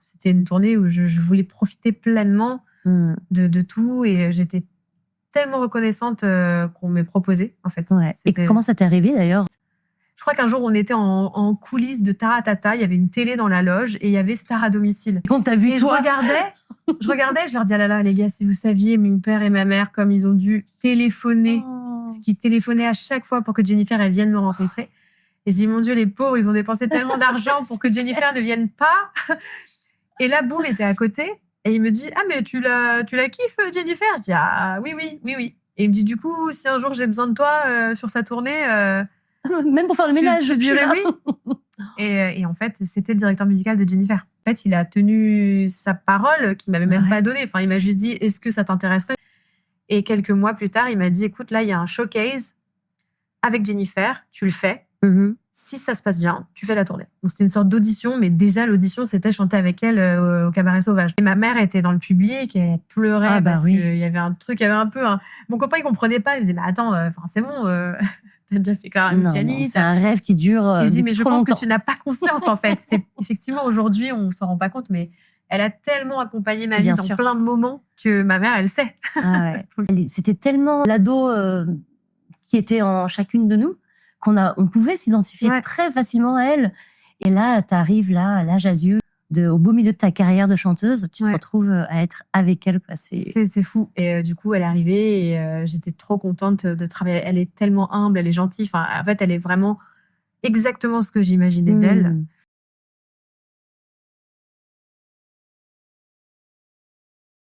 c'était une tournée où je voulais profiter pleinement de tout et j'étais tellement reconnaissante qu'on m'ait proposé, en fait. Ouais. Et comment ça t'est arrivé, d'ailleurs? Je crois qu'un jour, on était en coulisses de Taratata. Il y avait une télé dans la loge et il y avait Star à domicile. Et on t'a vu, et toi? Je regardais, je leur dis, ah là là, les gars, si vous saviez, mon père et ma mère, comme ils ont dû téléphoner, ce qui téléphonaient à chaque fois pour que Jennifer, elle vienne me rencontrer. Et je dis, mon Dieu, les pauvres, ils ont dépensé tellement d'argent pour que Jennifer ne vienne pas. Et là, Boom était à côté. Et il me dit, ah, mais tu la kiffes, Jennifer? Je dis, ah, oui. Et il me dit, du coup, si un jour j'ai besoin de toi sur sa tournée, même pour faire le ménage, je dirais oui. Et en fait, c'était le directeur musical de Jennifer. En fait, il a tenu sa parole qu'il m'avait même pas donnée. Enfin, il m'a juste dit, est-ce que ça t'intéresserait? Et quelques mois plus tard, il m'a dit, écoute, là, il y a un showcase avec Jennifer, tu le fais. Si ça se passe bien, tu fais la tournée. Donc, c'était une sorte d'audition, mais déjà, l'audition, c'était chanter avec elle au Cabaret Sauvage. Et ma mère était dans le public, et elle pleurait parce qu'il y avait un truc, il y avait un peu... Mon copain, il comprenait pas. Il disait, mais attends, c'est bon, t'as déjà fait Caramucciani. C'est un rêve qui dure et je dis, mais je pense longtemps. que tu n'as pas conscience, en fait. Effectivement, aujourd'hui, on s'en rend pas compte, mais elle a tellement accompagné ma vie dans plein de moments que ma mère, elle sait. C'était tellement l'ado qui était en chacune de nous qu'on pouvait s'identifier très facilement à elle. Et là, tu arrives là, à l'âge adulte, au beau milieu de ta carrière de chanteuse, tu te retrouves à être avec elle. C'est fou. Et du coup, elle est arrivée et j'étais trop contente de travailler. Elle est tellement humble, elle est gentille. Enfin, en fait, elle est vraiment exactement ce que j'imaginais d'elle.